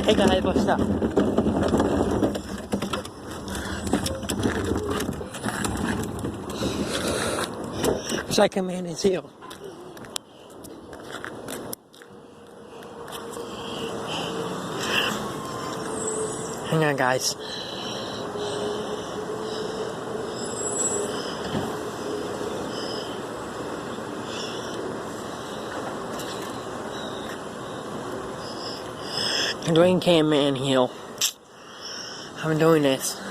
Hey guys, what's up? Second man is here. Hang on, guys. I'm doing Cam Man Heal. I'm doing this.